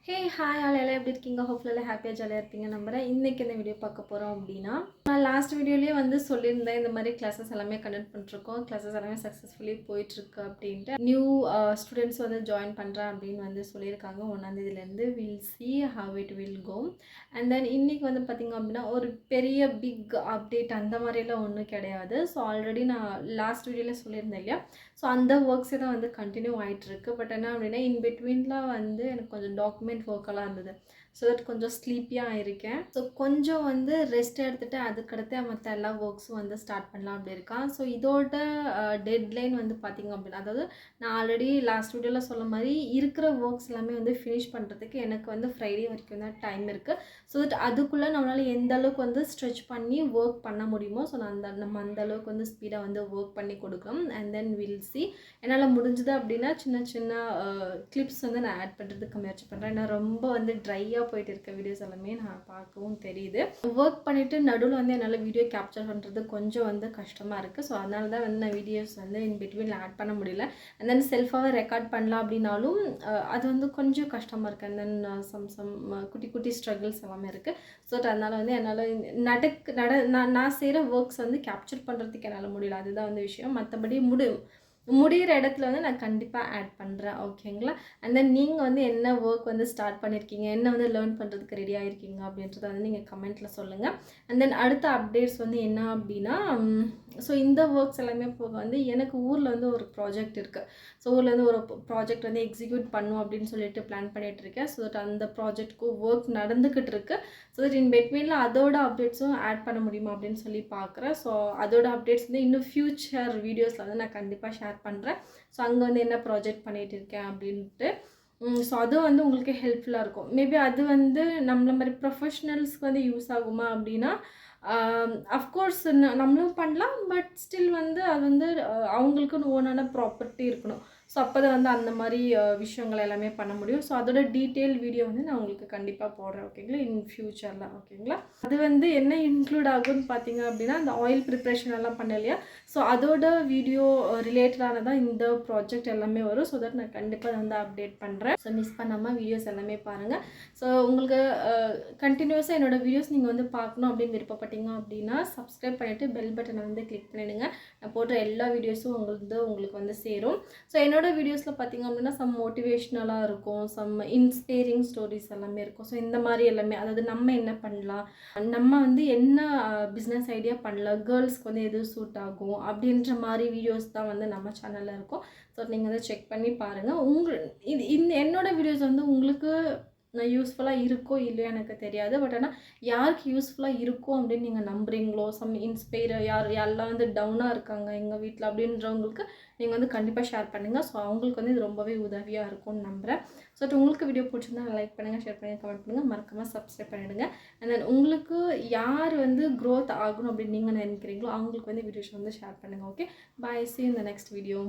Hey hi all எல்லாம் எப்படி இருக்கீங்க? ஹோப்ஃபுல் எல்லாம் ஹாப்பியாக ஜாலியாக இருப்பீங்க நம்புறேன். இன்றைக்கி இந்த வீடியோ பார்க்க போகிறோம் அப்படின்னா, நான் லாஸ்ட் வீடியோலேயே வந்து சொல்லியிருந்தேன் இந்த மாதிரி கிளாஸஸ் எல்லாமே கண்டக்ட் பண்ணிருக்கோம். கிளாஸஸ் எல்லாமே சக்ஸஸ்ஃபுல்லி போயிட்டுருக்கு அப்படின்ட்டு. நியூ ஸ்டூடெண்ட்ஸ் வந்து ஜாயின் பண்ணுறேன் அப்படின்னு வந்து சொல்லியிருக்காங்க. 1ஆம் தேதியிலேருந்து will see how it will go. And then இன்றைக்கி வந்து பார்த்திங்க அப்படின்னா ஒரு பெரிய பிக் அப்டேட் அந்த மாதிரிலாம் ஒன்றும் கிடையாது. ஸோ ஆல்ரெடி நான் லாஸ்ட் வீடியோவில் சொல்லியிருந்தேன் இல்லையா, ஸோ அந்த ஒர்க்ஸே தான் வந்து கண்டினியூ ஆகிட்டுருக்கு. பட் என்ன அப்படின்னா இன் பிட்வீனில் வந்து எனக்கு கொஞ்சம் டாக்குமெண்ட் ஒர்க்கெல்லாம் இருந்தது. ஸோ தட் கொஞ்சம் ஸ்லீப்பியாக இருக்கேன். ஸோ கொஞ்சம் வந்து ரெஸ்ட் எடுத்துகிட்டு அதுக்கடுத்து மற்ற எல்லா ஒர்க்ஸும் வந்து ஸ்டார்ட் பண்ணலாம் அப்படி இருக்கான். ஸோ இதோட டெட்லைன் வந்து பார்த்திங்க அப்படின்னா, அதாவது நான் ஆல்ரெடி லாஸ்ட் வீடியோவில் சொல்ல மாதிரி இருக்கிற ஒர்க்ஸ் எல்லாமே வந்து ஃபினிஷ் பண்ணுறதுக்கு எனக்கு வந்து ஃப்ரைடே வரைக்கும் தான் டைம் இருக்குது. ஸோ தட் அதுக்குள்ளே நம்மளால் எந்த அளவுக்கு வந்து ஸ்ட்ரெச் பண்ணி ஒர்க் பண்ண முடியுமோ, ஸோ நம்ம அந்த அளவுக்கு வந்து ஸ்பீடாக வந்து ஒர்க் பண்ணி கொடுக்கலாம். அண்ட் தென் வில் சி என்னால் முடிஞ்சது அப்படின்னா சின்ன சின்ன கிளிப்ஸ் வந்து நான் ஆட் பண்ணுறதுக்கு முயற்சி பண்ணுறேன். ஏன்னா ரொம்ப வந்து ட்ரையாக போயிட்டு இருக்க வீடியோஸ் எல்லாமே நான் பார்க்கவும் தெரியுது. ஒர்க் பண்ணிவிட்டு நடுவில் வந்து என்னால் வீடியோ கேப்சர் பண்ணுறது கொஞ்சம் வந்து கஷ்டமாக இருக்குது. ஸோ அதனால தான் வந்து நான் வீடியோஸ் வந்து இன் பிட்வீனில் ஆட் பண்ண முடியல. அண்ட் தென் செல்ஃபாகவே ரெக்கார்ட் பண்ணலாம் அப்படின்னாலும் அது வந்து கொஞ்சம் கஷ்டமாக இருக்குது. அண்ட் தென் சம் குட்டி குட்டி ஸ்ட்ரகிள்ஸ் எல்லாமே இருக்குது. ஸோ அதனால் வந்து என்னால் நான் செய்கிற ஒர்க்ஸ் வந்து கேப்சர் பண்ணுறதுக்கு என்னால் முடியல. அதுதான் வந்து விஷயம். மற்றபடி முடிகிற இடத்துல வந்து நான் கண்டிப்பாக ஆட் பண்ணுறேன். ஓகேங்களா? அண்ட் தென் நீங்கள் வந்து என்ன ஒர்க் வந்து ஸ்டார்ட் பண்ணியிருக்கீங்க, என்ன வந்து லேர்ன் பண்ணுறதுக்கு ரெடியாக இருக்கீங்க அப்படின்றத வந்து நீங்கள் கமெண்ட்டில் சொல்லுங்கள். அண்ட் தென் அடுத்த அப்டேட்ஸ் வந்து என்ன அப்படின்னா, ஸோ இந்த ஒர்க்ஸ் எல்லாமே போக வந்து எனக்கு ஊரில் வந்து ஒரு ப்ராஜெக்ட் இருக்குது. ஸோ ஊரில் வந்து ஒரு ப்ராஜெக்ட் வந்து எக்ஸிக்யூட் பண்ணும் அப்படின்னு சொல்லிட்டு பிளான் பண்ணிகிட்டு இருக்கேன். ஸோ தட் அந்த ப்ராஜெக்ட்க்கு ஒர்க் நடந்துக்கிட்டு இருக்கு. ஸோ தட் இன் பிட்வீனில் அதோட அப்டேட்ஸும் ஆட் பண்ண முடியுமா அப்படின்னு சொல்லி பார்க்குறேன். ஸோ அதோட அப்டேட்ஸ் வந்து இன்னும் ஃப்யூச்சர் வீடியோஸில் வந்து நான் கண்டிப்பாக ஷேர் பண்ணுறேன். ஸோ அங்கே வந்து என்ன ப்ராஜெக்ட் பண்ணிகிட்டு இருக்கேன் அப்படின்ட்டு. ஸோ அதுவும் வந்து உங்களுக்கு ஹெல்ப்ஃபுல்லாக இருக்கும். மேபி அது வந்து நம்மள மாதிரி ப்ரொஃபஷ்னல்ஸ்க்கு வந்து யூஸ் ஆகுமா அப்படின்னா, அஃப்கோர்ஸ் நம்மளும் பண்ணலாம். பட் ஸ்டில் வந்து அது வந்து அவங்களுக்குன்னு ஓனான ப்ராப்பர்ட்டி இருக்கணும். ஸோ அப்போ தான் வந்து அந்த மாதிரி விஷயங்கள் எல்லாமே பண்ண முடியும். ஸோ அதோட டீட்டெயில் வீடியோ வந்து நான் உங்களுக்கு கண்டிப்பாக போடுறேன். ஓகேங்களா? இன் ஃப்யூச்சரில். ஓகேங்களா? அது வந்து என்ன இன்க்ளூட் ஆகும்னு பார்த்தீங்க அப்படின்னா, அந்த ஆயில் ப்ரிப்ரேஷன் எல்லாம் பண்ண இல்லையா, ஸோ அதோட வீடியோ ரிலேட்டடான தான் இந்த ப்ராஜெக்ட் எல்லாமே வரும். ஸோ தட் நான் கண்டிப்பாக வந்து அப்டேட் பண்ணுறேன். ஸோ மிஸ் பண்ணாமல் வீடியோஸ் எல்லாமே பாருங்கள். ஸோ உங்களுக்கு கண்டினியூஸாக என்னோடய வீடியோஸ் நீங்கள் வந்து பார்க்கணும் அப்படின்னு விருப்பப்பட்டீங்க அப்படின்னா சப்ஸ்கிரைப் பண்ணிவிட்டு பெல் பட்டனை வந்து கிளிக் பண்ணிவிடுங்க. நான் போடுற எல்லா வீடியோஸும் உங்களுக்கு வந்து சேரும். ஸோ என்னோடய வீடியோஸில் பார்த்தீங்க அப்படின்னா சம் மோட்டிவேஷ்னலாக இருக்கும், சம் இன்ஸ்பைரிங் ஸ்டோரிஸ் எல்லாமே இருக்கும். ஸோ இந்த மாதிரி எல்லாமே, அதாவது நம்ம என்ன பண்ணலாம், நம்ம வந்து என்ன பிஸ்னஸ் ஐடியா பண்ணலாம், கேர்ள்ஸ்க்கு வந்து எது சூட் ஆகும் அப்படின்ற மாதிரி வீடியோஸ் தான் வந்து நம்ம சேனலில் இருக்கும். ஸோ நீங்கள் வந்து செக் பண்ணி பாருங்கள். என்னோடய வீடியோஸ் வந்து உங்களுக்கு யூஸ்ஃபுல்லாக இருக்கோ இல்லையோ எனக்கு தெரியாது. பட் ஆனால் யாருக்கு யூஸ்ஃபுல்லாக இருக்கும் அப்படின்னு நீங்கள் நம்புகிறீங்களோ, சம் இன்ஸ்பைர் யாரெல்லாம் வந்து டவுனாக இருக்காங்க எங்கள் வீட்டில் அப்படின்றவங்களுக்கு நீங்கள் வந்து கண்டிப்பாக ஷேர் பண்ணுங்கள். ஸோ அவங்களுக்கு வந்து இது ரொம்பவே உதவியாக இருக்கும்னு நம்புகிறேன். ஸோ உங்களுக்கு வீடியோ பிடிச்சிருந்தா லைக் பண்ணுங்கள், ஷேர் பண்ணுங்கள், கமெண்ட் பண்ணுங்கள், மறக்காமல் சப்ஸ்கிரைப் பண்ணிவிடுங்க. அண்ட் தென் உங்களுக்கு யார் வந்து க்ரோத் ஆகணும் அப்படின்னு நீங்கள் நினைக்கிறீங்களோ அவங்களுக்கு வந்து வீடியோஸ் வந்து ஷேர் பண்ணுங்கள். Okay, bye, see you in the next video.